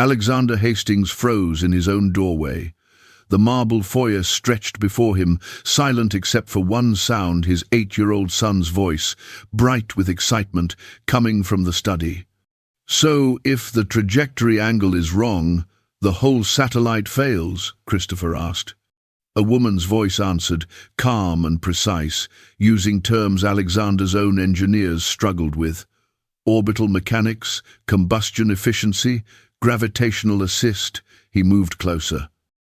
Alexander Hastings froze in his own doorway. The marble foyer stretched before him, silent except for one sound, his 8-year-old son's voice, bright with excitement, coming from the study. "So, if the trajectory angle is wrong, the whole satellite fails?" Christopher asked. A woman's voice answered, calm and precise, using terms Alexander's own engineers struggled with. Orbital mechanics, combustion efficiency, gravitational assist. He moved closer.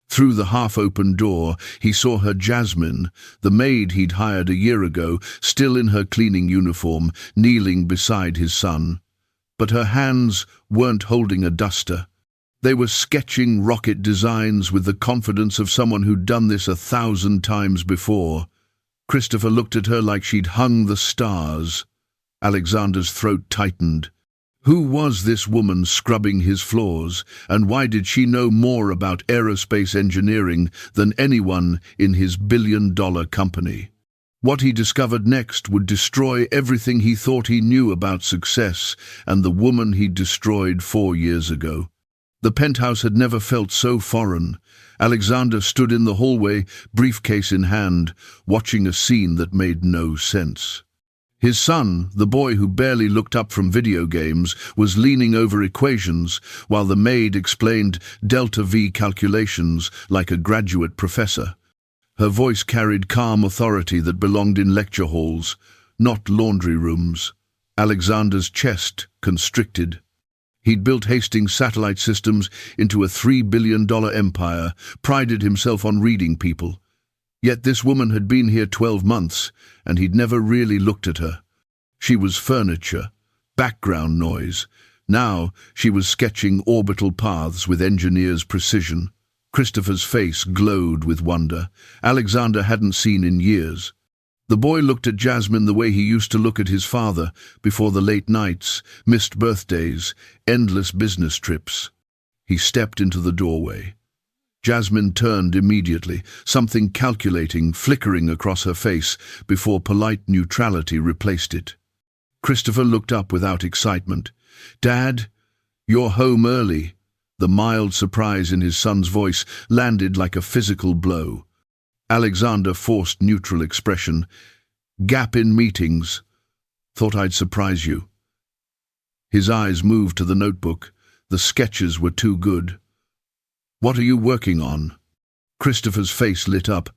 Through the half-open door, he saw her Jasmine, the maid he'd hired a year ago, still in her cleaning uniform, kneeling beside his son. But her hands weren't holding a duster. They were sketching rocket designs with the confidence of someone who'd done this 1,000 times before. Christopher looked at her like she'd hung the stars. Alexander's throat tightened. Who was this woman scrubbing his floors, and why did she know more about aerospace engineering than anyone in his billion-dollar company? What he discovered next would destroy everything he thought he knew about success and the woman he'd destroyed 4 years ago. The penthouse had never felt so foreign. Alexander stood in the hallway, briefcase in hand, watching a scene that made no sense. His son, the boy who barely looked up from video games, was leaning over equations while the maid explained delta-V calculations like a graduate professor. Her voice carried calm authority that belonged in lecture halls, not laundry rooms. Alexander's chest constricted. He'd built Hastings satellite systems into a $3 billion empire, prided himself on reading people. Yet this woman had been here 12 months, and he'd never really looked at her. She was furniture, background noise. Now she was sketching orbital paths with engineers' precision. Christopher's face glowed with wonder. Alexander hadn't seen in years. The boy looked at Jasmine the way he used to look at his father before the late nights, missed birthdays, endless business trips. He stepped into the doorway. Jasmine turned immediately, something calculating flickering across her face before polite neutrality replaced it. Christopher looked up without excitement. "Dad, you're home early." The mild surprise in his son's voice landed like a physical blow. Alexander forced neutral expression. "Gap in meetings. Thought I'd surprise you." His eyes moved to the notebook. The sketches were too good. "What are you working on?" Christopher's face lit up.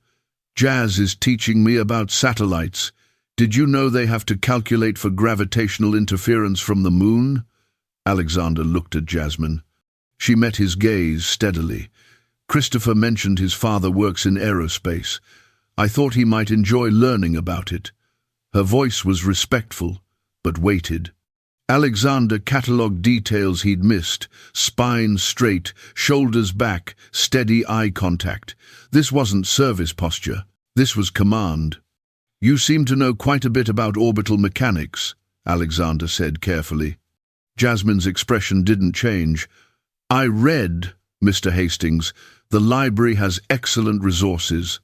"Jazz is teaching me about satellites. Did you know they have to calculate for gravitational interference from the moon?" Alexander looked at Jasmine. She met his gaze steadily. "Christopher mentioned his father works in aerospace. I thought he might enjoy learning about it." Her voice was respectful, but weighted. Alexander catalogued details he'd missed: spine straight, shoulders back, steady eye contact. This wasn't service posture. This was command. "You seem to know quite a bit about orbital mechanics," Alexander said carefully. Jasmine's expression didn't change. "I read, Mr. Hastings. The library has excellent resources."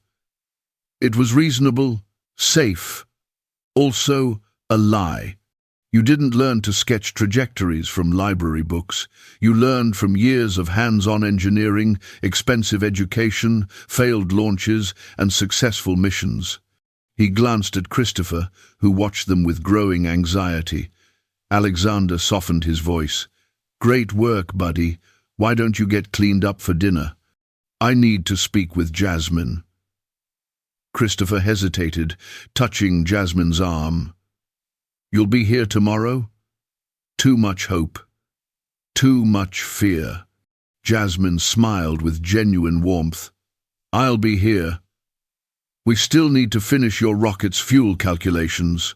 It was reasonable, safe, also a lie. You didn't learn to sketch trajectories from library books. You learned from years of hands-on engineering, expensive education, failed launches, and successful missions. He glanced at Christopher, who watched them with growing anxiety. Alexander softened his voice. "Great work, buddy. Why don't you get cleaned up for dinner? I need to speak with Jasmine." Christopher hesitated, touching Jasmine's arm. "You'll be here tomorrow?" Too much hope. Too much fear. Jasmine smiled with genuine warmth. "I'll be here. We still need to finish your rocket's fuel calculations."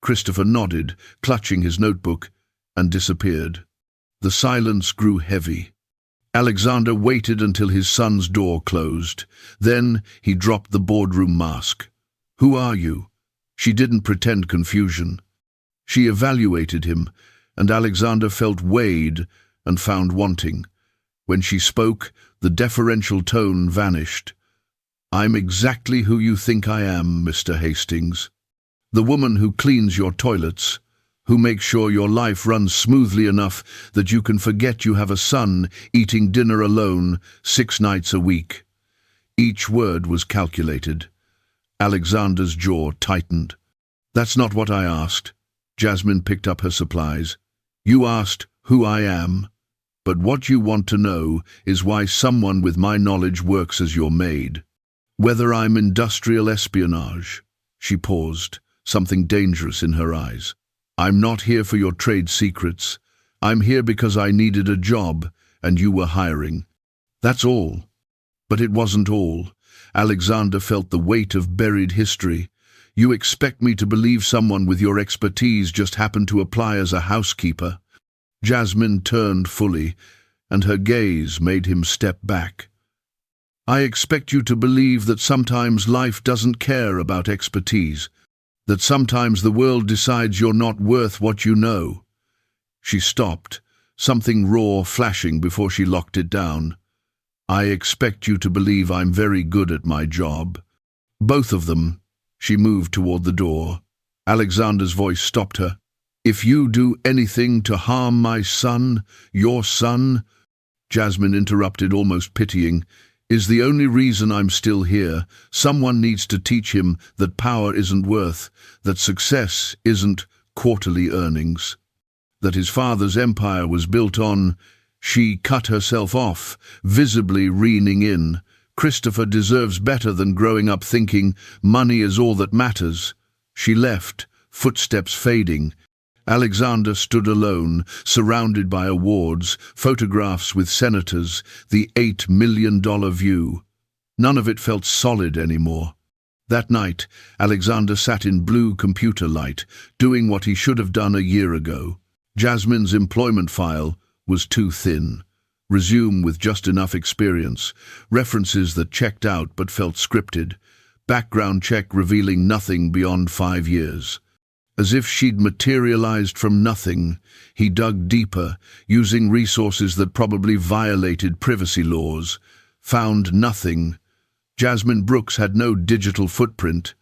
Christopher nodded, clutching his notebook, and disappeared. The silence grew heavy. Alexander waited until his son's door closed. Then he dropped the boardroom mask. "Who are you?" She didn't pretend confusion. She evaluated him, and Alexander felt weighed and found wanting. When she spoke, the deferential tone vanished. "I'm exactly who you think I am, Mr. Hastings. The woman who cleans your toilets." who makes sure your life runs smoothly enough that you can forget you have a son eating dinner alone 6 nights a week. Each word was calculated. Alexander's jaw tightened. That's not what I asked. Jasmine picked up her supplies. You asked who I am, but what you want to know is why someone with my knowledge works as your maid. Whether I'm industrial espionage. She paused, something dangerous in her eyes. I'm not here for your trade secrets. I'm here because I needed a job, and you were hiring. That's all. But it wasn't all. Alexander felt the weight of buried history. You expect me to believe someone with your expertise just happened to apply as a housekeeper? Jasmine turned fully, and her gaze made him step back. I expect you to believe that sometimes life doesn't care about expertise, that sometimes the world decides you're not worth what you know. She stopped, something raw flashing before she locked it down. I expect you to believe I'm very good at my job. Both of them. She moved toward the door. Alexander's voice stopped her. If you do anything to harm my son, your son, Jasmine interrupted, almost pitying, is the only reason I'm still here. Someone needs to teach him that power isn't worth, that success isn't quarterly earnings, that his father's empire was built on. She cut herself off, visibly reining in. Christopher deserves better than growing up thinking money is all that matters. She left, footsteps fading. Alexander stood alone, surrounded by awards, photographs with senators, the $8 million view. None of it felt solid anymore. That night, Alexander sat in blue computer light, doing what he should have done a year ago. Jasmine's employment file was too thin. Resume with just enough experience, references that checked out but felt scripted, background check revealing nothing beyond 5 years. As if she'd materialized from nothing, he dug deeper, using resources that probably violated privacy laws. Found nothing. Jasmine Brooks had no digital footprint,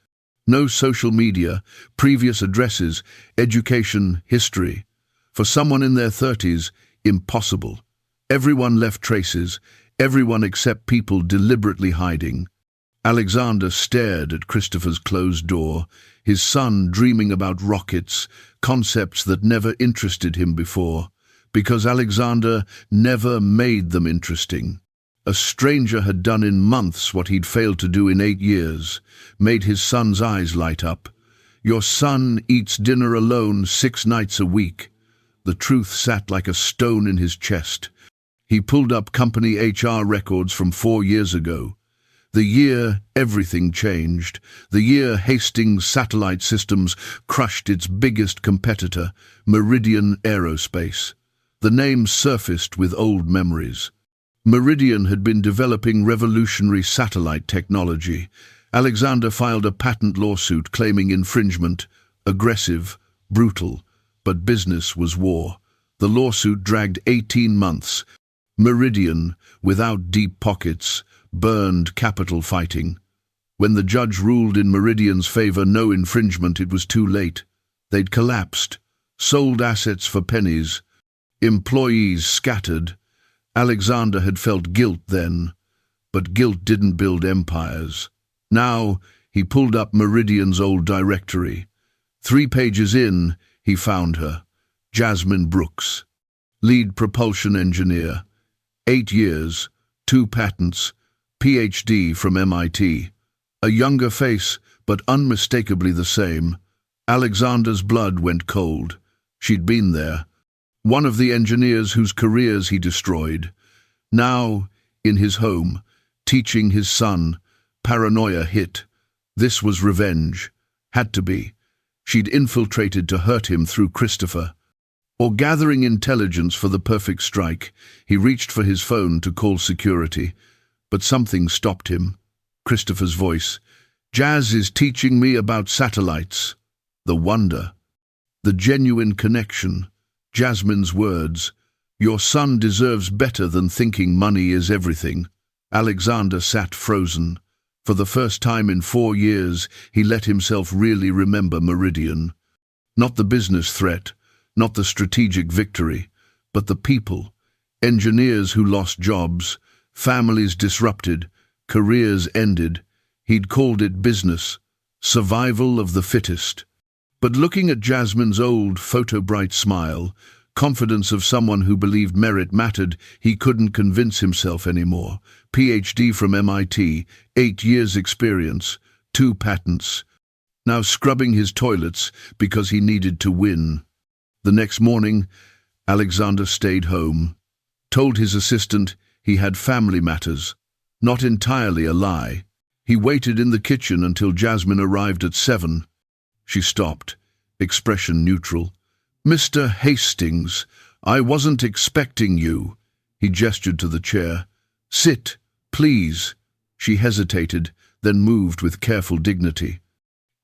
no social media, previous addresses, education, history. For someone in their 30s, impossible. Everyone left traces, everyone except people deliberately hiding. Alexander stared at Christopher's closed door, his son dreaming about rockets, concepts that never interested him before, because Alexander never made them interesting. A stranger had done in months what he'd failed to do in 8 years, made his son's eyes light up. Your son eats dinner alone 6 nights a week. The truth sat like a stone in his chest. He pulled up company HR records from 4 years ago. The year everything changed. The year Hastings Satellite Systems crushed its biggest competitor, Meridian Aerospace. The name surfaced with old memories. Meridian had been developing revolutionary satellite technology. Alexander filed a patent lawsuit claiming infringement, aggressive, brutal, but business was war. The lawsuit dragged 18 months. Meridian, without deep pockets, burned capital fighting. When the judge ruled in Meridian's favor, no infringement, it was too late. They'd collapsed, sold assets for pennies, employees scattered. Alexander had felt guilt then, but guilt didn't build empires. Now he pulled up Meridian's old directory. 3 pages in, he found her, Jasmine Brooks, lead propulsion engineer, 8 years, 2 patents, PhD from MIT. A younger face, but unmistakably the same. Alexander's blood went cold. She'd been there. One of the engineers whose careers he destroyed. Now, in his home, teaching his son, paranoia hit. This was revenge. Had to be. She'd infiltrated to hurt him through Christopher. Or gathering intelligence for the perfect strike. He reached for his phone to call security. But something stopped him. Christopher's voice. Jazz is teaching me about satellites. The wonder. The genuine connection. Jasmine's words. Your son deserves better than thinking money is everything. Alexander sat frozen. For the first time in 4 years, he let himself really remember Meridian. Not the business threat, not the strategic victory, but the people. Engineers who lost jobs, families disrupted, careers ended. He'd called it business, survival of the fittest. But looking at Jasmine's old, photo-bright smile, confidence of someone who believed merit mattered, he couldn't convince himself anymore. PhD from MIT, 8 years experience, 2 patents. Now scrubbing his toilets because he needed to win. The next morning, Alexander stayed home, told his assistant he had family matters. Not entirely a lie. He waited in the kitchen until Jasmine arrived at 7. She stopped, expression neutral. "Mr. Hastings, I wasn't expecting you." He gestured to the chair. "Sit, please." She hesitated, then moved with careful dignity.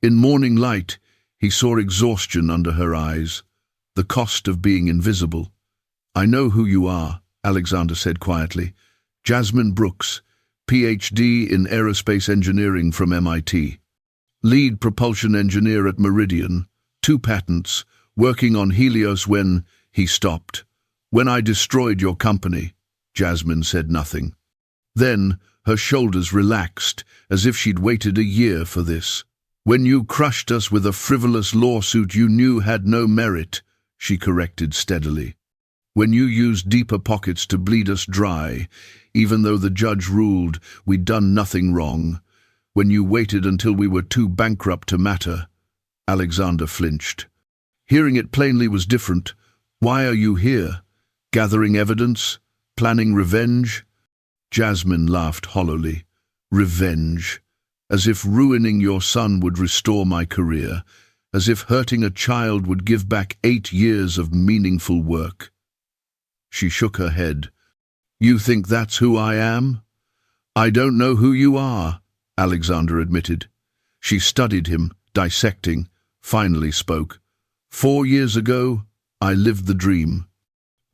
In morning light, he saw exhaustion under her eyes, the cost of being invisible. "I know who you are," Alexander said quietly. "Jasmine Brooks, PhD in aerospace engineering from MIT. Lead propulsion engineer at Meridian, 2 patents, working on Helios when..." He stopped. "When I destroyed your company." Jasmine said nothing. Then her shoulders relaxed, as if she'd waited a year for this. "When you crushed us with a frivolous lawsuit you knew had no merit," she corrected steadily. "When you used deeper pockets to bleed us dry, even though the judge ruled we'd done nothing wrong. When you waited until we were too bankrupt to matter." Alexander flinched. Hearing it plainly was different. "Why are you here? Gathering evidence? Planning revenge?" Jasmine laughed hollowly. "Revenge? As if ruining your son would restore my career, as if hurting a child would give back 8 years of meaningful work." She shook her head. "You think that's who I am?" "I don't know who you are," Alexander admitted. She studied him, dissecting, finally spoke. "4 years ago, I lived the dream.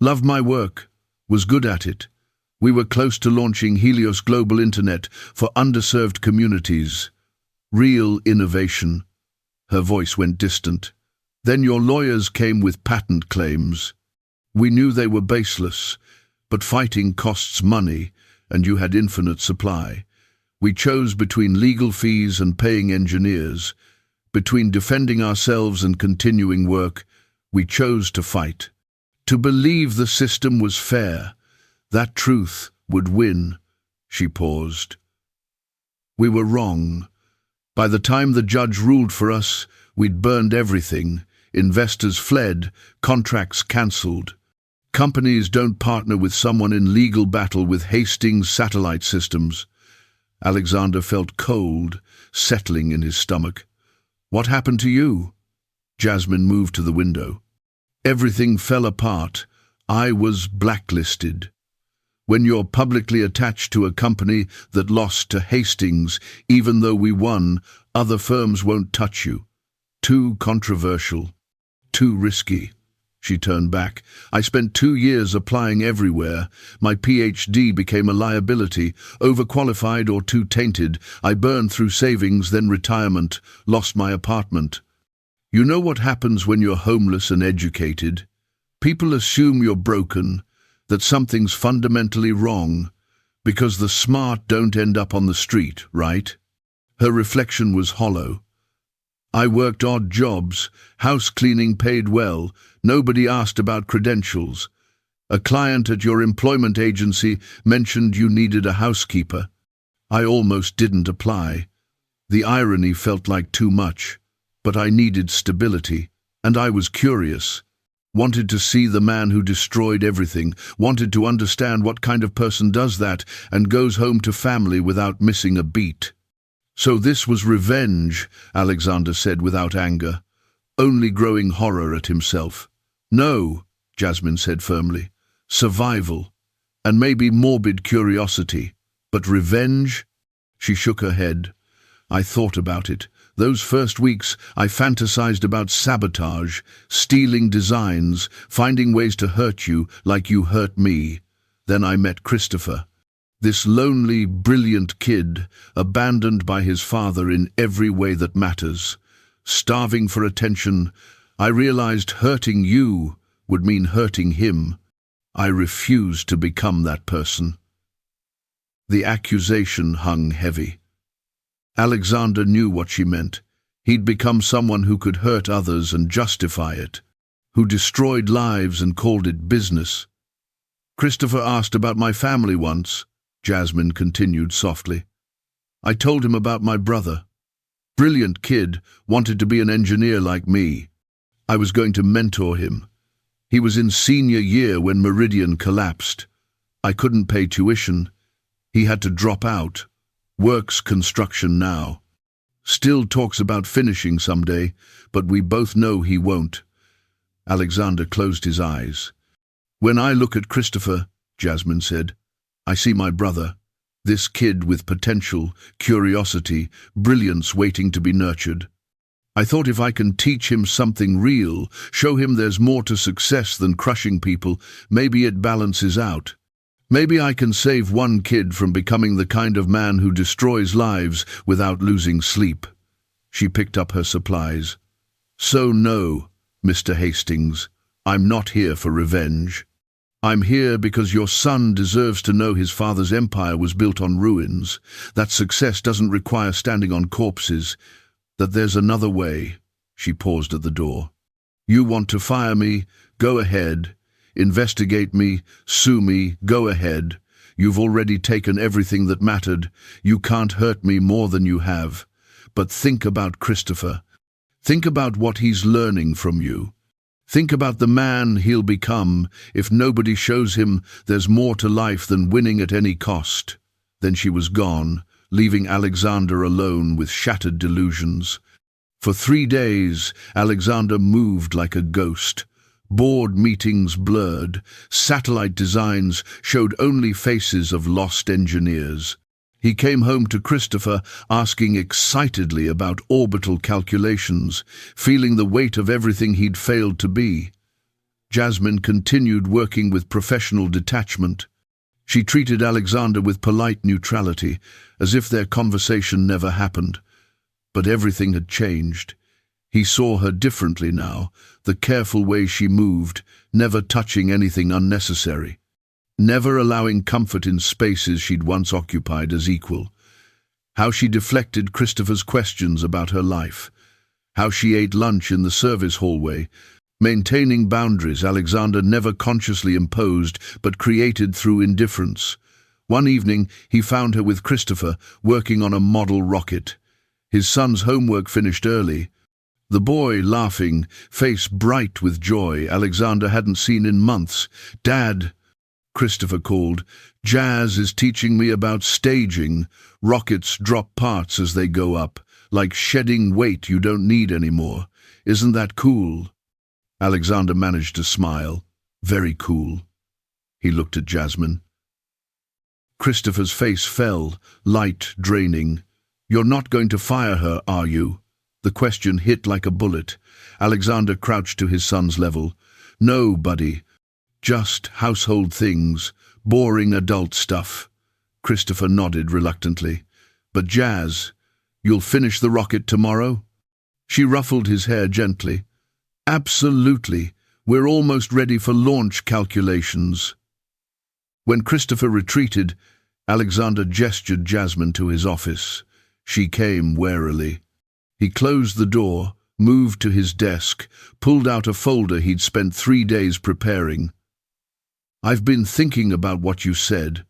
Loved my work, was good at it. We were close to launching Helios Global Internet for underserved communities. Real innovation." Her voice went distant. "Then your lawyers came with patent claims. We knew they were baseless, but fighting costs money, and you had infinite supply. We chose between legal fees and paying engineers. Between defending ourselves and continuing work, we chose to fight. To believe the system was fair, that truth would win." She paused. "We were wrong. By the time the judge ruled for us, we'd burned everything. Investors fled, contracts cancelled. Companies don't partner with someone in legal battle with Hastings satellite systems." Alexander felt cold, settling in his stomach. "What happened to you?" Jasmine moved to the window. "Everything fell apart. I was blacklisted. When you're publicly attached to a company that lost to Hastings, even though we won, other firms won't touch you. Too controversial. Too risky." She turned back. "I spent 2 years applying everywhere. My PhD became a liability, overqualified or too tainted. I burned through savings, then retirement, lost my apartment. You know what happens when you're homeless and educated? People assume you're broken, that something's fundamentally wrong, because the smart don't end up on the street, right?" Her reflection was hollow. "I worked odd jobs, house cleaning paid well, nobody asked about credentials. A client at your employment agency mentioned you needed a housekeeper. I almost didn't apply. The irony felt like too much, but I needed stability, and I was curious. Wanted to see the man who destroyed everything, wanted to understand what kind of person does that and goes home to family without missing a beat." "So this was revenge," Alexander said without anger, only growing horror at himself. "No," Jasmine said firmly. "Survival, and maybe morbid curiosity. But revenge?" She shook her head. "I thought about it. Those first weeks I fantasized about sabotage, stealing designs, finding ways to hurt you like you hurt me. Then I met Christopher. This lonely, brilliant kid, abandoned by his father in every way that matters. Starving for attention, I realized hurting you would mean hurting him. I refused to become that person. The accusation hung heavy. Alexander knew what she meant. He'd become someone who could hurt others and justify it, who destroyed lives and called it business. Christopher asked about my family once, Jasmine continued softly. I told him about my brother. Brilliant kid, wanted to be an engineer like me. I was going to mentor him. He was in senior year when Meridian collapsed. I couldn't pay tuition. He had to drop out. Works construction now. Still talks about finishing someday, but we both know he won't. Alexander closed his eyes. When I look at Christopher, Jasmine said, I see my brother. This kid with potential, curiosity, brilliance waiting to be nurtured. I thought if I can teach him something real, show him there's more to success than crushing people, maybe it balances out. Maybe I can save one kid from becoming the kind of man who destroys lives without losing sleep. She picked up her supplies. So no, Mr. Hastings, I'm not here for revenge. I'm here because your son deserves to know his father's empire was built on ruins, that success doesn't require standing on corpses, that there's another way. She paused at the door. You want to fire me? Go ahead. Investigate me, sue me, go ahead. You've already taken everything that mattered. You can't hurt me more than you have. But think about Christopher. Think about what he's learning from you. Think about the man he'll become if nobody shows him there's more to life than winning at any cost. Then she was gone, leaving Alexander alone with shattered delusions. For 3 days, Alexander moved like a ghost. Board meetings blurred, satellite designs showed only faces of lost engineers. He came home to Christopher asking excitedly about orbital calculations, feeling the weight of everything he'd failed to be. Jasmine continued working with professional detachment. She treated Alexander with polite neutrality, as if their conversation never happened. But everything had changed. He saw her differently now, the careful way she moved, never touching anything unnecessary, never allowing comfort in spaces she'd once occupied as equal. How she deflected Christopher's questions about her life. How she ate lunch in the service hallway, maintaining boundaries Alexander never consciously imposed but created through indifference. One evening, he found her with Christopher, working on a model rocket. His son's homework finished early. The boy, laughing, face bright with joy Alexander hadn't seen in months. Dad, Christopher called, Jazz is teaching me about staging. Rockets drop parts as they go up, like shedding weight you don't need anymore. Isn't that cool? Alexander managed to smile. Very cool. He looked at Jasmine. Christopher's face fell, light draining. You're not going to fire her, are you? The question hit like a bullet. Alexander crouched to his son's level. No, buddy. Just household things, boring adult stuff. Christopher nodded reluctantly. But Jazz, you'll finish the rocket tomorrow? She ruffled his hair gently. Absolutely. We're almost ready for launch calculations. When Christopher retreated, Alexander gestured Jasmine to his office. She came warily. He closed the door, moved to his desk, pulled out a folder he'd spent 3 days preparing. I've been thinking about what you said,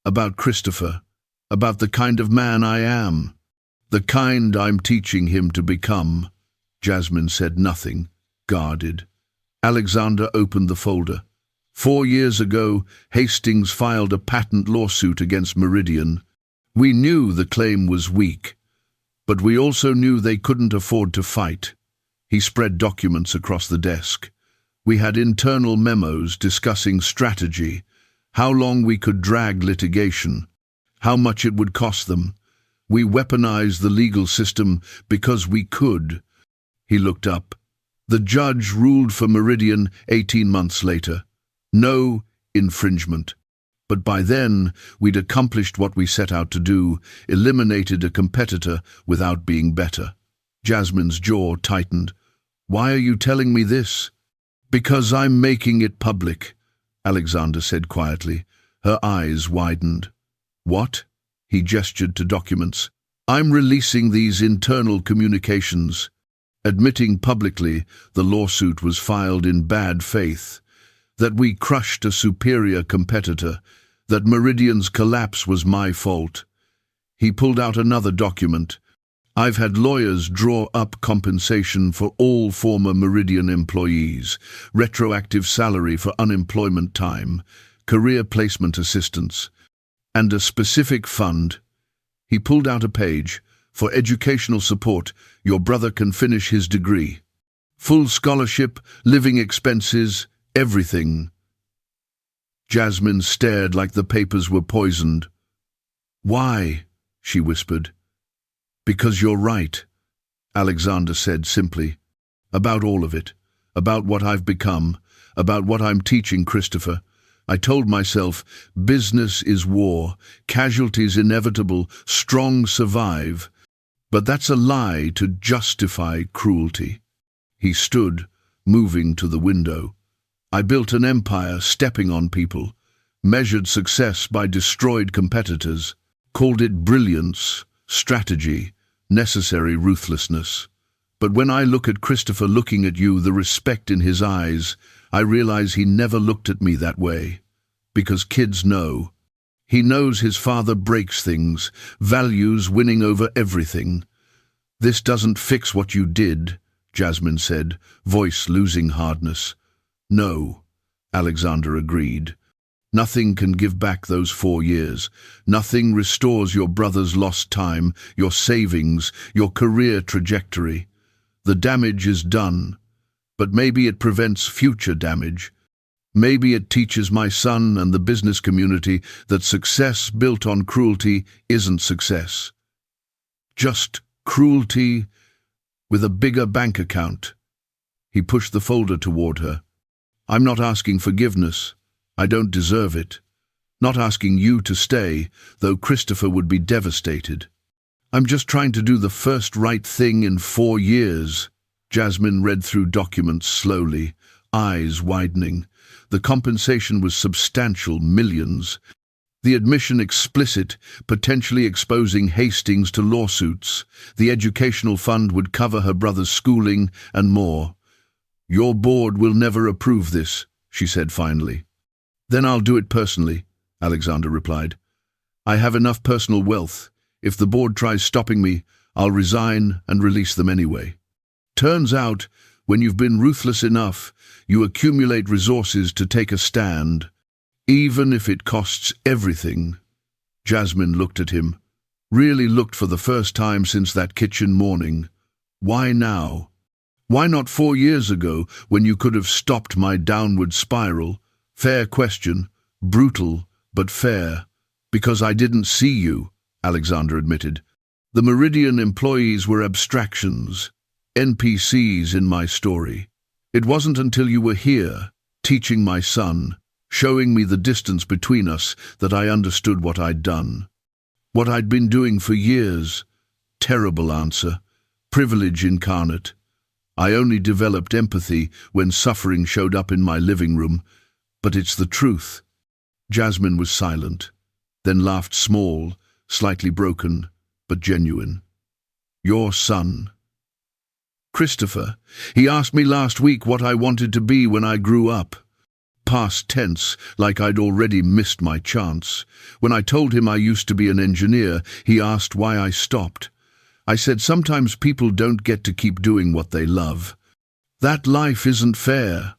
about Christopher, about the kind of man I am, the kind I'm teaching him to become. Jasmine said nothing, guarded. Alexander opened the folder. 4 years ago, Hastings filed a patent lawsuit against Meridian. We knew the claim was weak, but we also knew they couldn't afford to fight. He spread documents across the desk. We had internal memos discussing strategy, how long we could drag litigation, how much it would cost them. We weaponized the legal system because we could. He looked up. The judge ruled for Meridian 18 months later. No infringement. But by then, we'd accomplished what we set out to do, eliminated a competitor without being better. Jasmine's jaw tightened. Why are you telling me this? Because I'm making it public, Alexander said quietly. Her eyes widened. What? He gestured to documents. I'm releasing these internal communications. Admitting publicly the lawsuit was filed in bad faith, that we crushed a superior competitor, that Meridian's collapse was my fault. He pulled out another document. I've had lawyers draw up compensation for all former Meridian employees, retroactive salary for unemployment time, career placement assistance, and a specific fund. He pulled out a page. For educational support, your brother can finish his degree. Full scholarship, living expenses, everything. Jasmine stared like the papers were poisoned. Why? She whispered. Because you're right, Alexander said simply. About all of it. About what I've become. About what I'm teaching Christopher. I told myself, business is war, casualties inevitable, strong survive. But that's a lie to justify cruelty. He stood, moving to the window. I built an empire stepping on people, measured success by destroyed competitors, called it brilliance, strategy, necessary ruthlessness. But when I look at Christopher looking at you, the respect in his eyes, I realize he never looked at me that way. Because kids know. He knows his father breaks things, values winning over everything. This doesn't fix what you did, Jasmine said, voice losing hardness. No, Alexander agreed. Nothing can give back those 4 years. Nothing restores your brother's lost time, your savings, your career trajectory. The damage is done, but maybe it prevents future damage. Maybe it teaches my son and the business community that success built on cruelty isn't success. Just cruelty with a bigger bank account. He pushed the folder toward her. I'm not asking forgiveness. I don't deserve it. Not asking you to stay, though Christopher would be devastated. I'm just trying to do the first right thing in 4 years. Jasmine read through documents slowly, eyes widening. The compensation was substantial, millions. The admission explicit, potentially exposing Hastings to lawsuits. The educational fund would cover her brother's schooling and more. Your board will never approve this, she said finally. Then I'll do it personally, Alexander replied. I have enough personal wealth. If the board tries stopping me, I'll resign and release them anyway. Turns out, when you've been ruthless enough, you accumulate resources to take a stand, even if it costs everything. Jasmine looked at him, really looked for the first time since that kitchen morning. Why now? Why not 4 years ago, when you could have stopped my downward spiral? Fair question, brutal, but fair. Because I didn't see you, Alexander admitted. The Meridian employees were abstractions, NPCs in my story. It wasn't until you were here, teaching my son, showing me the distance between us, that I understood what I'd done. What I'd been doing for years. Terrible answer. Privilege incarnate. I only developed empathy when suffering showed up in my living room, but it's the truth. Jasmine was silent, then laughed small, slightly broken, but genuine. Your son. Christopher, he asked me last week what I wanted to be when I grew up. Past tense, like I'd already missed my chance. When I told him I used to be an engineer, he asked why I stopped. I said sometimes people don't get to keep doing what they love. That life isn't fair.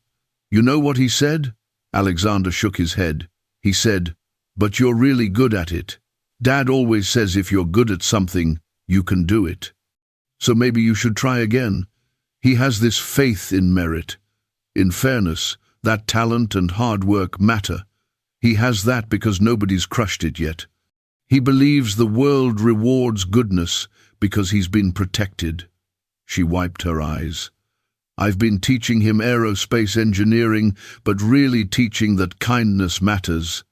You know what he said? Alexander shook his head. He said, but you're really good at it. Dad always says if you're good at something, you can do it. So maybe you should try again. He has this faith in merit, in fairness, that talent and hard work matter. He has that because nobody's crushed it yet. He believes the world rewards goodness because he's been protected. She wiped her eyes. I've been teaching him aerospace engineering, but really teaching that kindness matters.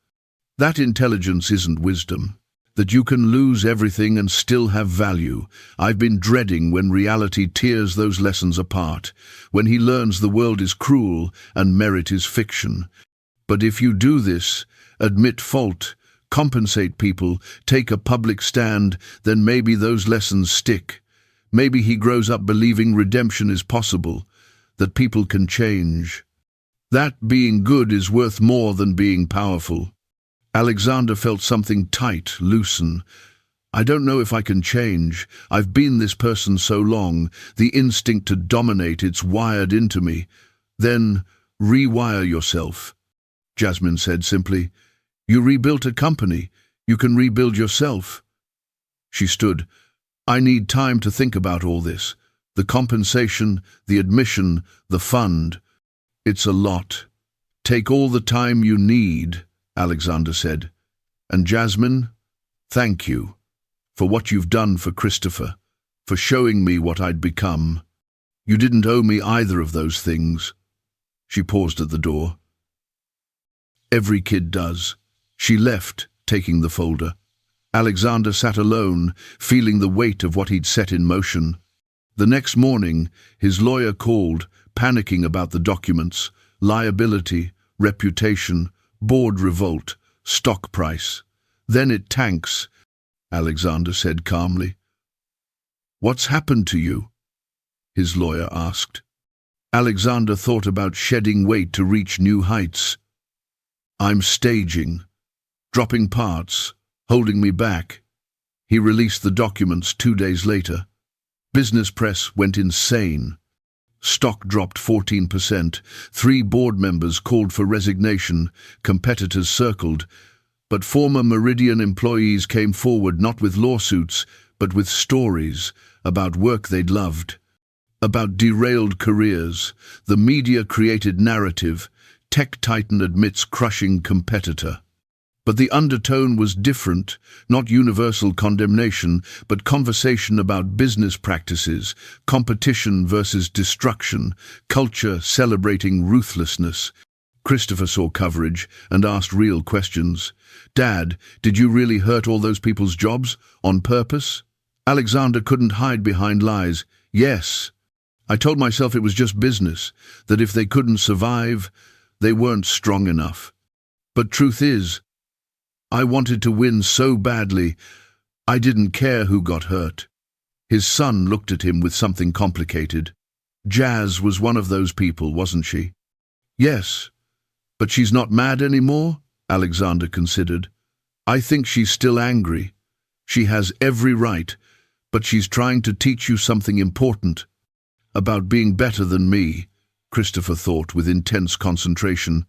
That intelligence isn't wisdom. that you can lose everything and still have value. I've been dreading when reality tears those lessons apart, when he learns the world is cruel and merit is fiction. But if you do this, admit fault, compensate people, take a public stand, then maybe those lessons stick. Maybe he grows up believing redemption is possible, that people can change. That being good is worth more than being powerful. Alexander felt something tight loosen. I don't know if I can change. I've been this person so long. The instinct to dominate, it's wired into me. Then rewire yourself. Jasmine said simply. You rebuilt a company. You can rebuild yourself. She stood. I need time to think about all this. The compensation, the admission, the fund. It's a lot. Take all the time you need, Alexander said. And Jasmine, thank you for what you've done for Christopher, for showing me what I'd become. You didn't owe me either of those things. She paused at the door. Every kid does. She left, taking the folder. Alexander sat alone, feeling the weight of what he'd set in motion. The next morning, his lawyer called, panicking about the documents, liability, reputation, board revolt, stock price. Then it tanks, Alexander said calmly. What's happened to you? His lawyer asked. Alexander thought about shedding weight to reach new heights. I'm staging, dropping parts, holding me back. He released the documents 2 days later. Business press went insane. Stock dropped 14%. 3 board members called for resignation. Competitors circled. But former Meridian employees came forward not with lawsuits, but with stories about work they'd loved, about derailed careers. The media created narrative. Tech titan admits crushing competitor. But the undertone was different, not universal condemnation, but conversation about business practices, competition versus destruction, culture celebrating ruthlessness. Christopher saw coverage and asked real questions. Dad, did you really hurt all those people's jobs? On purpose? Alexander couldn't hide behind lies. Yes. I told myself it was just business, that if they couldn't survive, they weren't strong enough. But truth is, I wanted to win so badly, I didn't care who got hurt. His son looked at him with something complicated. Jazz was one of those people, wasn't she? Yes, but she's not mad anymore, Alexander considered. I think she's still angry. She has every right, but she's trying to teach you something important. About being better than me, Christopher thought with intense concentration.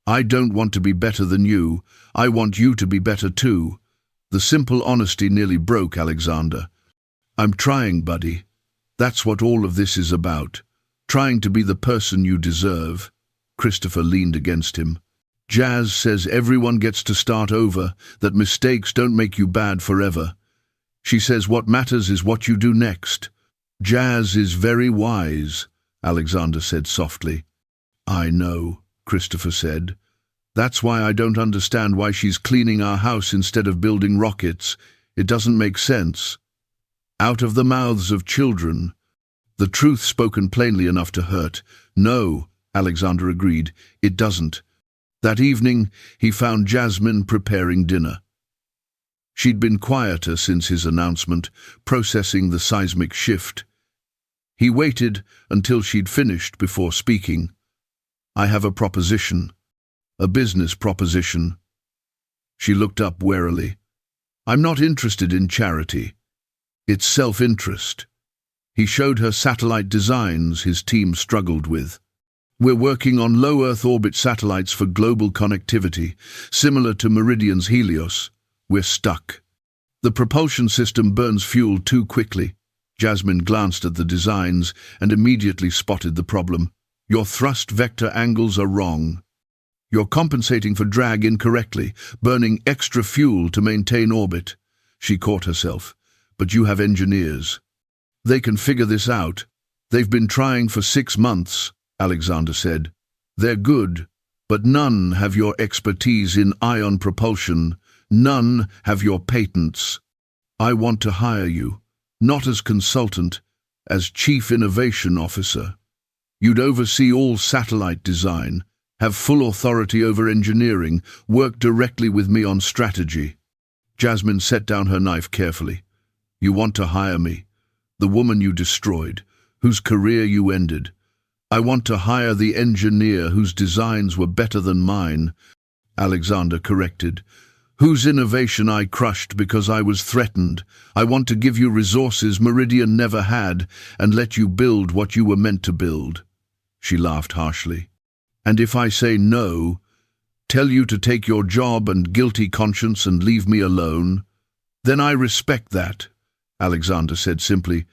I don't want to be better than you. I want you to be better too. The simple honesty nearly broke Alexander. I'm trying, buddy. That's what all of this is about. Trying to be the person you deserve. Christopher leaned against him. Jazz says everyone gets to start over, that mistakes don't make you bad forever. She says what matters is what you do next. Jazz is very wise, Alexander said softly. I know, Christopher said. That's why I don't understand why she's cleaning our house instead of building rockets. It doesn't make sense. Out of the mouths of children. The truth spoken plainly enough to hurt. No, Alexander agreed, it doesn't. That evening, he found Jasmine preparing dinner. She'd been quieter since his announcement, processing the seismic shift. He waited until she'd finished before speaking. I have a proposition. A business proposition. She looked up warily. I'm not interested in charity. It's self-interest. He showed her satellite designs his team struggled with. We're working on low Earth orbit satellites for global connectivity, similar to Meridian's Helios. We're stuck. The propulsion system burns fuel too quickly. Jasmine glanced at the designs and immediately spotted the problem. Your thrust vector angles are wrong. You're compensating for drag incorrectly, burning extra fuel to maintain orbit. She caught herself. But you have engineers. They can figure this out. They've been trying for 6 months, Alexander said. They're good, but none have your expertise in ion propulsion, None have your patents. I want to hire you, not as consultant, as Chief Innovation Officer. You'd oversee all satellite design, have full authority over engineering, work directly with me on strategy. Jasmine set down her knife carefully. You want to hire me, the woman you destroyed, whose career you ended. I want to hire the engineer whose designs were better than mine, Alexander corrected, whose innovation I crushed because I was threatened. I want to give you resources Meridian never had and let you build what you were meant to build. She laughed harshly. And if I say no, tell you to take your job and guilty conscience and leave me alone, then I respect that, Alexander said simply.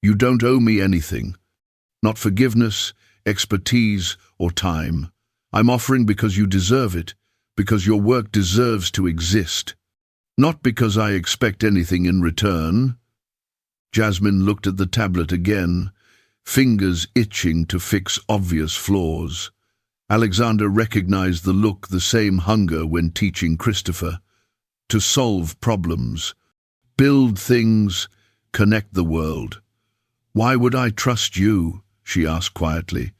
You don't owe me anything. Not forgiveness, expertise, or time. I'm offering because you deserve it, because your work deserves to exist. Not because I expect anything in return. Jasmine looked at the tablet again, fingers itching to fix obvious flaws. Alexander recognized the look, the same hunger when teaching Christopher. To solve problems, build things, connect the world. Why would I trust you? She asked quietly.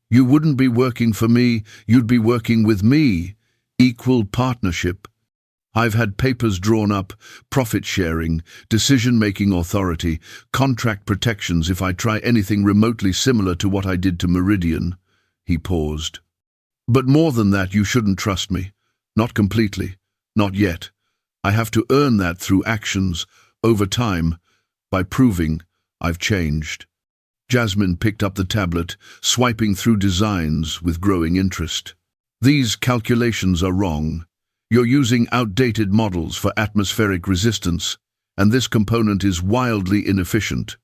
You wouldn't be working for me, you'd be working with me. Equal partnership. I've had papers drawn up, profit sharing, decision-making authority, contract protections if I try anything remotely similar to what I did to Meridian. He paused. But more than that, you shouldn't trust me. Not completely. Not yet. I have to earn that through actions, over time, by proving I've changed. Jasmine picked up the tablet, swiping through designs with growing interest. These calculations are wrong. You're using outdated models for atmospheric resistance, and this component is wildly inefficient.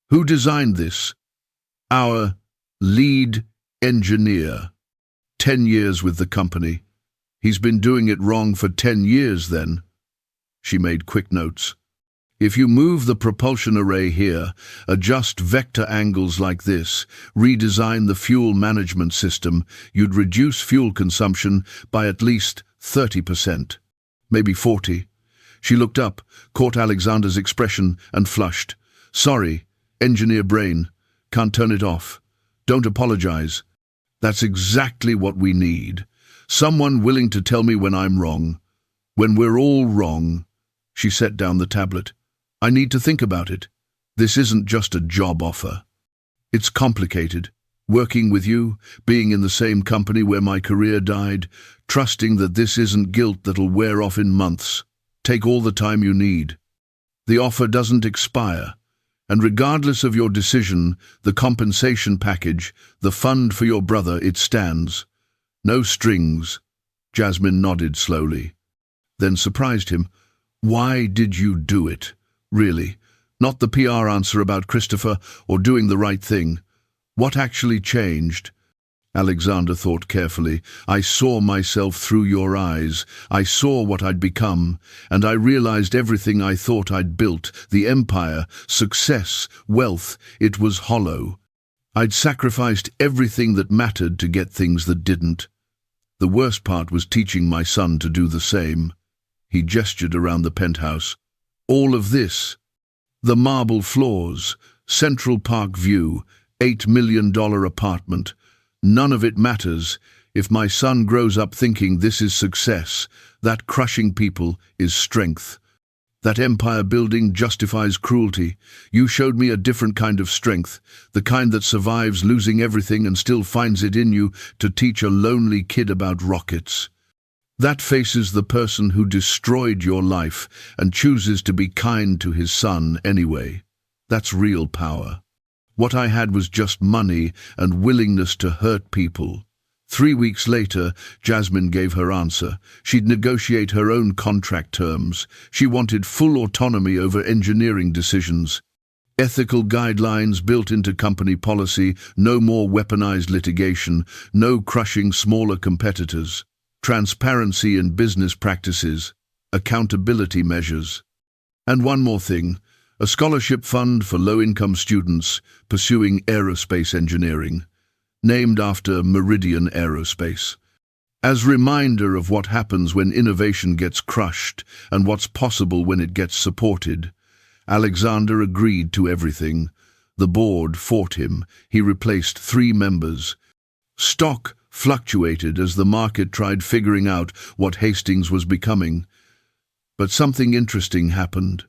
Who designed this? Our lead engineer. 10 years with the company. He's been doing it wrong for 10 years then. She made quick notes. If you move the propulsion array here, adjust vector angles like this, redesign the fuel management system, you'd reduce fuel consumption by at least 30%, maybe 40%. She looked up, caught Alexander's expression, and flushed. Sorry, engineer brain. Can't turn it off. Don't apologize. That's exactly what we need. Someone willing to tell me when I'm wrong. When we're all wrong. She set down the tablet. I need to think about it. This isn't just a job offer. It's complicated. Working with you, being in the same company where my career died, trusting that this isn't guilt that'll wear off in months. Take all the time you need. The offer doesn't expire. And regardless of your decision, the compensation package, the fund for your brother, it stands. No strings. Jasmine nodded slowly. Then surprised him. Why did you do it? Really? Not the PR answer about Christopher or doing the right thing. What actually changed? Alexander thought carefully. I saw myself through your eyes. I saw what I'd become, and I realized everything I thought I'd built, the empire, success, wealth, it was hollow. I'd sacrificed everything that mattered to get things that didn't. The worst part was teaching my son to do the same. He gestured around the penthouse. All of this. The marble floors, Central Park view, $8 million apartment. None of it matters. If my son grows up thinking this is success, that crushing people is strength. That empire building justifies cruelty. You showed me a different kind of strength, the kind that survives losing everything and still finds it in you to teach a lonely kid about rockets. That faces the person who destroyed your life and chooses to be kind to his son anyway. That's real power. What I had was just money and willingness to hurt people. 3 weeks later, Jasmine gave her answer. She'd negotiate her own contract terms. She wanted full autonomy over engineering decisions. Ethical guidelines built into company policy, no more weaponized litigation, no crushing smaller competitors. Transparency in business practices, accountability measures. And one more thing, a scholarship fund for low-income students pursuing aerospace engineering, named after Meridian Aerospace. as reminder of what happens when innovation gets crushed and what's possible when it gets supported. Alexander agreed to everything. The board fought him. He replaced 3 members. Stock fluctuated as the market tried figuring out what Hastings was becoming. But something interesting happened.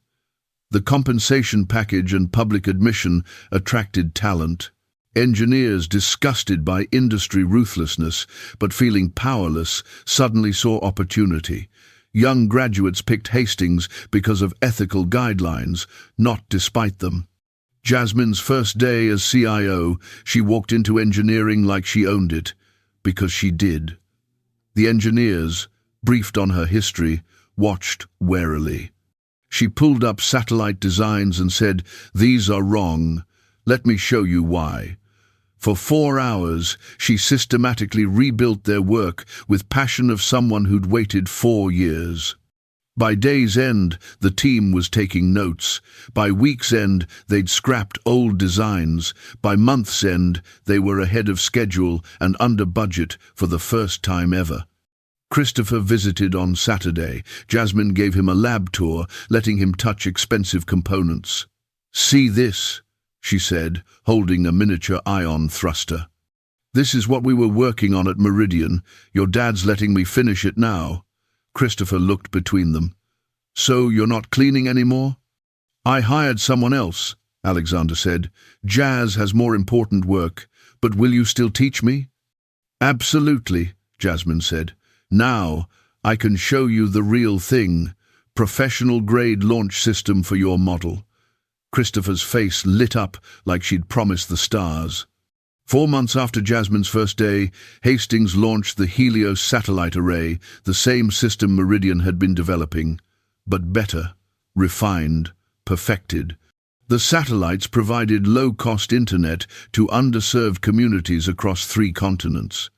The compensation package and public admission attracted talent. Engineers, disgusted by industry ruthlessness but feeling powerless, suddenly saw opportunity. Young graduates picked Hastings because of ethical guidelines, not despite them. Jasmine's first day as CIO, she walked into engineering like she owned it, because she did. The engineers, briefed on her history, watched warily. She pulled up satellite designs and said, "These are wrong. Let me show you why." For 4 hours, she systematically rebuilt their work with passion of someone who'd waited 4 years. By day's end, the team was taking notes. By week's end, they'd scrapped old designs. By month's end, they were ahead of schedule and under budget for the first time ever. Christopher visited on Saturday. Jasmine gave him a lab tour, letting him touch expensive components. "See this," she said, holding a miniature ion thruster. "This is what we were working on at Meridian. Your dad's letting me finish it now." Christopher looked between them. "So you're not cleaning anymore?" "I hired someone else," Alexander said. "Jazz has more important work, but will you still teach me?" "Absolutely," Jasmine said. "Now I can show you the real thing, professional-grade launch system for your model." Christopher's face lit up like she'd promised the stars. 4 months after Jasmine's first day, Hastings launched the Helios satellite array, the same system Meridian had been developing, but better, refined, perfected. The satellites provided low-cost internet to underserved communities across 3 continents.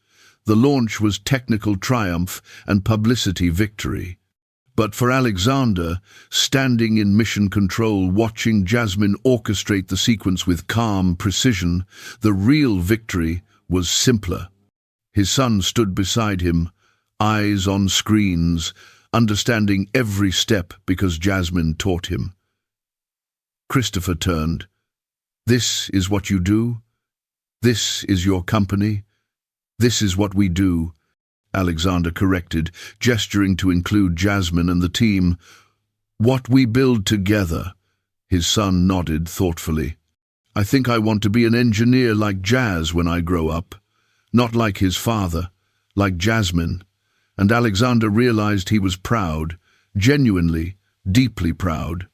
The launch was technical triumph and publicity victory. But for Alexander, standing in mission control, watching Jasmine orchestrate the sequence with calm precision, the real victory was simpler. His son stood beside him, eyes on screens, understanding every step because Jasmine taught him. Christopher turned. "This is what you do? This is your company? This is what we do," Alexander corrected, gesturing to include Jasmine and the team. "What we build together," his son nodded thoughtfully. "I think I want to be an engineer like Jazz when I grow up. Not like his father, like Jasmine." And Alexander realized he was proud, genuinely, deeply proud,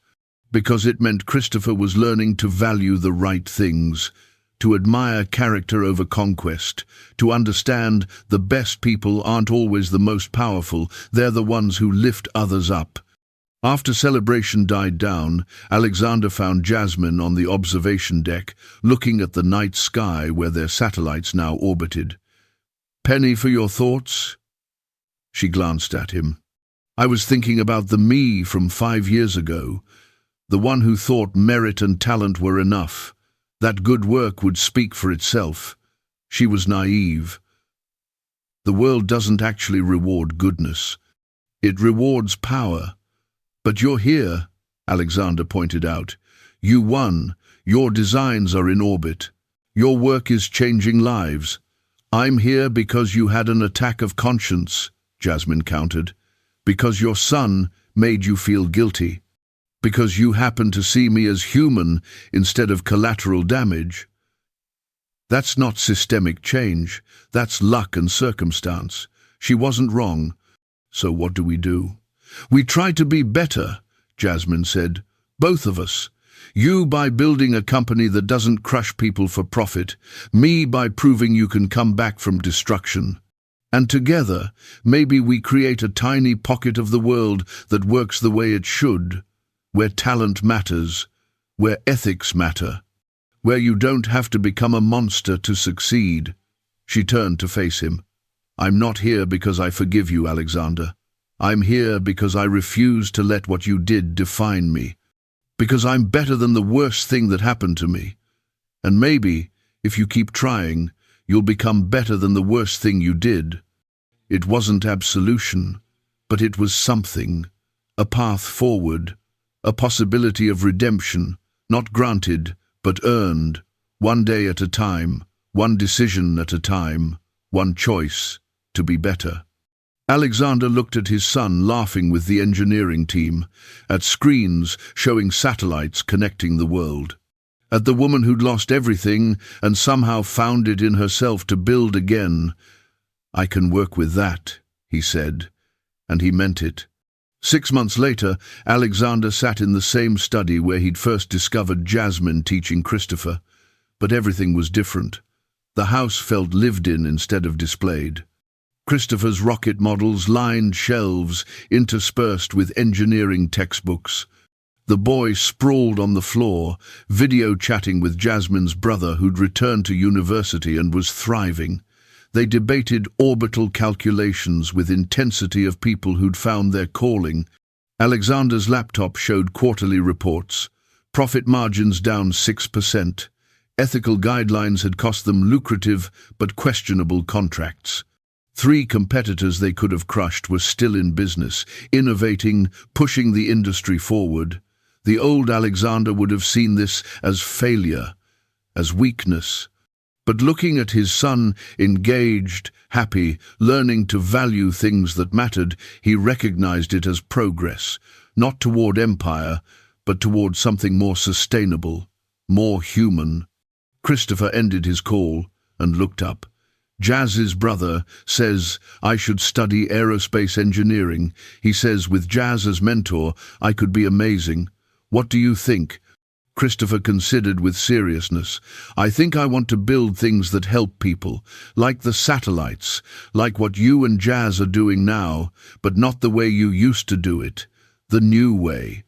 because it meant Christopher was learning to value the right things, to admire character over conquest, to understand the best people aren't always the most powerful, they're the ones who lift others up. After celebration died down, Alexander found Jasmine on the observation deck, looking at the night sky where their satellites now orbited. "Penny for your thoughts?" She glanced at him. "I was thinking about the me from 5 years ago, the one who thought merit and talent were enough, that good work would speak for itself. She was naive. The world doesn't actually reward goodness. It rewards power. But you're here," Alexander pointed out. "You won. Your designs are in orbit. Your work is changing lives. I'm here because you had an attack of conscience," Jasmine countered. "Because your son made you feel guilty. Because you happen to see me as human instead of collateral damage. That's not systemic change. That's luck and circumstance. She wasn't wrong. So what do? We try to be better," Jasmine said. "Both of us. You by building a company that doesn't crush people for profit. Me by proving you can come back from destruction. And together, maybe we create a tiny pocket of the world that works the way it should, where talent matters, where ethics matter, where you don't have to become a monster to succeed." She turned to face him. "I'm not here because I forgive you, Alexander. I'm here because I refuse to let what you did define me. Because I'm better than the worst thing that happened to me. And maybe, if you keep trying, you'll become better than the worst thing you did." It wasn't absolution, but it was something, a path forward, a possibility of redemption, not granted, but earned, one day at a time, one decision at a time, one choice to be better. Alexander looked at his son laughing with the engineering team, at screens showing satellites connecting the world, at the woman who'd lost everything and somehow found it in herself to build again. "I can work with that," he said, and he meant it. 6 months later, Alexander sat in the same study where he'd first discovered Jasmine teaching Christopher, but everything was different. The house felt lived in instead of displayed. Christopher's rocket models lined shelves interspersed with engineering textbooks. The boy sprawled on the floor, video chatting with Jasmine's brother who'd returned to university and was thriving. They debated orbital calculations with intensity of people who'd found their calling. Alexander's laptop showed quarterly reports. Profit margins down 6%. Ethical guidelines had cost them lucrative but questionable contracts. 3 competitors they could have crushed were still in business, innovating, pushing the industry forward. The old Alexander would have seen this as failure, as weakness. But looking at his son, engaged, happy, learning to value things that mattered, he recognized it as progress, not toward empire, but toward something more sustainable, more human. Christopher ended his call and looked up. Jazz's brother says I should study aerospace engineering. He says with Jazz as mentor, I could be amazing. What do you think? Christopher considered with seriousness. I think I want to build things that help people, like the satellites, like what you and Jazz are doing now, but not the way you used to do it. The new way.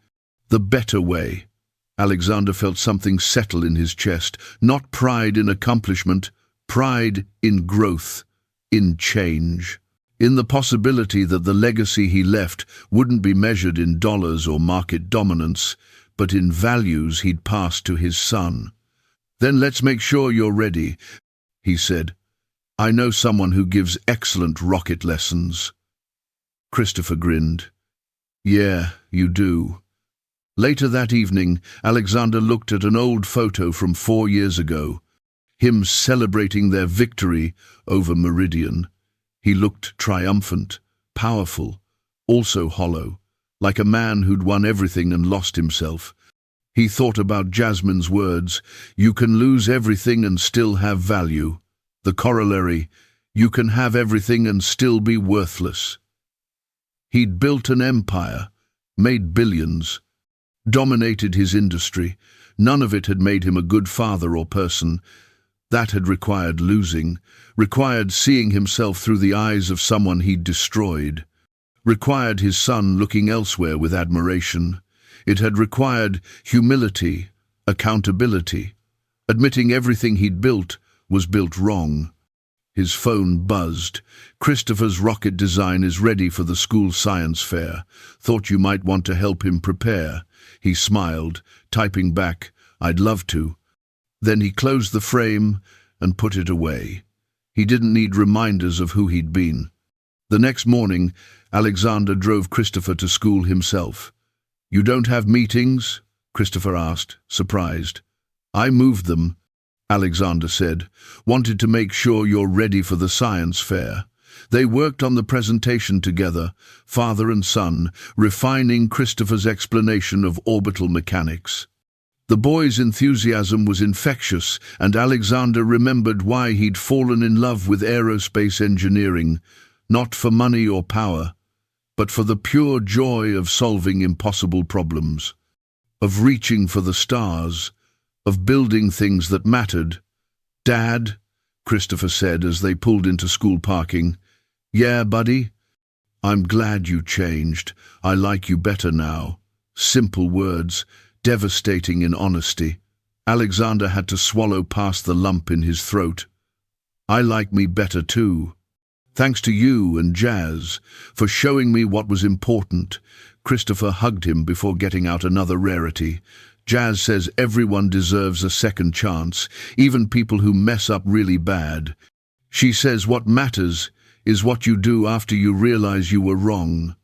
The better way. Alexander felt something settle in his chest, not pride in accomplishment, pride in growth, in change, in the possibility that the legacy he left wouldn't be measured in dollars or market dominance, but in values he'd passed to his son. Then let's make sure you're ready, he said. I know someone who gives excellent rocket lessons. Christopher grinned. Yeah, you do. Later that evening, Alexander looked at an old photo from 4 years ago, him celebrating their victory over Meridian. He looked triumphant, powerful, also hollow, like a man who'd won everything and lost himself. He thought about Jasmine's words, you can lose everything and still have value. The corollary, you can have everything and still be worthless. He'd built an empire, made billions, dominated his industry. None of it had made him a good father or person. That had required losing, required seeing himself through the eyes of someone he'd destroyed, required his son looking elsewhere with admiration. It had required humility, accountability, admitting everything he'd built was built wrong. His phone buzzed. Christopher's rocket design is ready for the school science fair. Thought you might want to help him prepare. He smiled, typing back, I'd love to. Then he closed the frame and put it away. He didn't need reminders of who he'd been. The next morning, Alexander drove Christopher to school himself. You don't have meetings? Christopher asked, surprised. I moved them, Alexander said. Wanted to make sure you're ready for the science fair. They worked on the presentation together, father and son, refining Christopher's explanation of orbital mechanics. The boy's enthusiasm was infectious, and Alexander remembered why he'd fallen in love with aerospace engineering, not for money or power, but for the pure joy of solving impossible problems, of reaching for the stars, of building things that mattered. Dad, Christopher said as they pulled into school parking. Yeah, buddy? I'm glad you changed. I like you better now. Simple words, devastating in honesty. Alexander had to swallow past the lump in his throat. I like me better too. Thanks to you and Jazz for showing me what was important. Christopher hugged him before getting out another rarity. Jazz says everyone deserves a second chance, even people who mess up really bad. She says what matters is what you do after you realize you were wrong.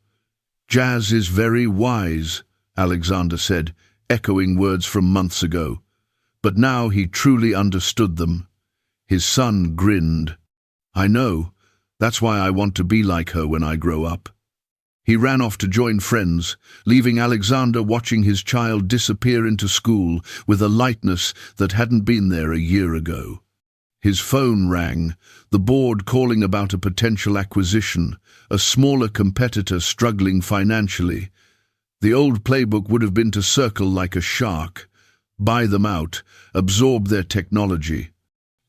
Jazz is very wise, Alexander said, echoing words from months ago. But now he truly understood them. His son grinned. I know. That's why I want to be like her when I grow up. He ran off to join friends, leaving Alexander watching his child disappear into school with a lightness that hadn't been there a year ago. His phone rang, the board calling about a potential acquisition, a smaller competitor struggling financially. The old playbook would have been to circle like a shark, buy them out, absorb their technology,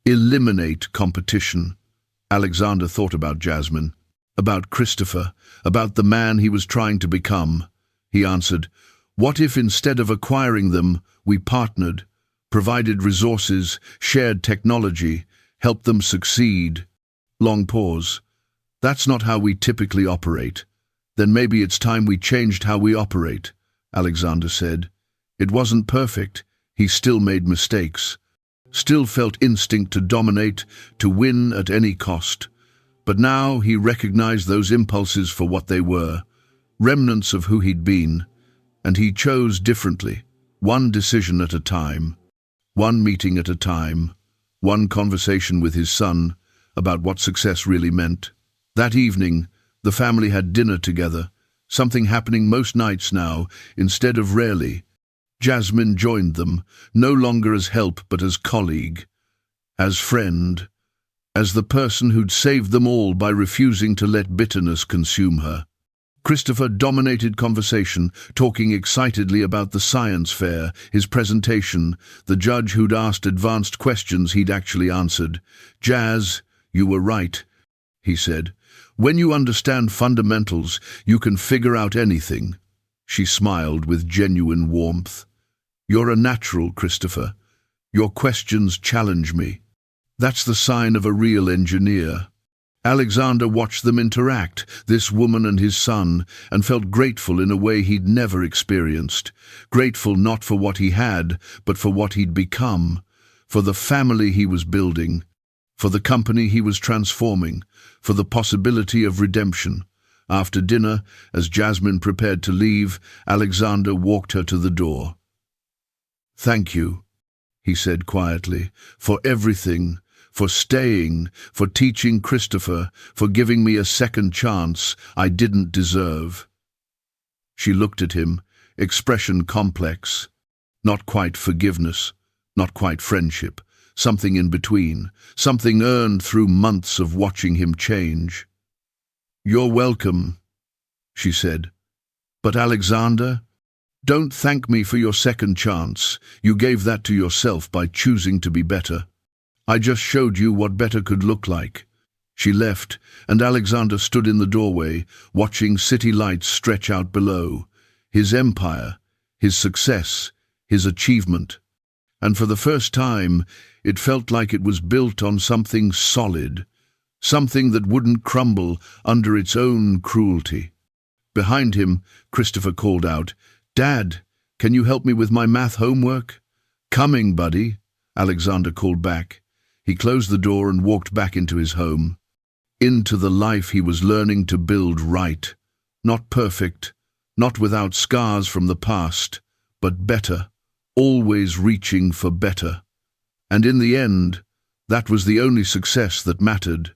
eliminate competition. Alexander thought about Jasmine, about Christopher, about the man he was trying to become. He answered, what if instead of acquiring them, we partnered, provided resources, shared technology, helped them succeed? Long pause. That's not how we typically operate. Then maybe it's time we changed how we operate, Alexander said. It wasn't perfect. He still made mistakes. Still felt instinct to dominate, to win at any cost. But now he recognized those impulses for what they were, remnants of who he'd been, and he chose differently, one decision at a time, one meeting at a time, one conversation with his son about what success really meant. That evening, the family had dinner together, something happening most nights now, instead of rarely. Jasmine joined them, no longer as help but as colleague, as friend, as the person who'd saved them all by refusing to let bitterness consume her. Christopher dominated conversation, talking excitedly about the science fair, his presentation, the judge who'd asked advanced questions he'd actually answered. Jazz, you were right, he said. When you understand fundamentals, you can figure out anything. She smiled with genuine warmth. You're a natural, Christopher. Your questions challenge me. That's the sign of a real engineer. Alexander watched them interact, this woman and his son, and felt grateful in a way he'd never experienced. Grateful not for what he had, but for what he'd become, for the family he was building, for the company he was transforming, for the possibility of redemption. After dinner, as Jasmine prepared to leave, Alexander walked her to the door. Thank you, he said quietly, for everything, for staying, for teaching Christopher, for giving me a second chance I didn't deserve. She looked at him, expression complex. Not quite forgiveness, not quite friendship, something in between, something earned through months of watching him change. You're welcome, she said. But Alexander, don't thank me for your second chance. You gave that to yourself by choosing to be better. I just showed you what better could look like. She left, and Alexander stood in the doorway, watching city lights stretch out below. His empire, his success, his achievement. And for the first time, it felt like it was built on something solid, something that wouldn't crumble under its own cruelty. Behind him, Christopher called out, Dad, can you help me with my math homework? Coming, buddy, Alexander called back. He closed the door and walked back into his home, into the life he was learning to build right. Not perfect, not without scars from the past, but better, always reaching for better. And in the end, that was the only success that mattered.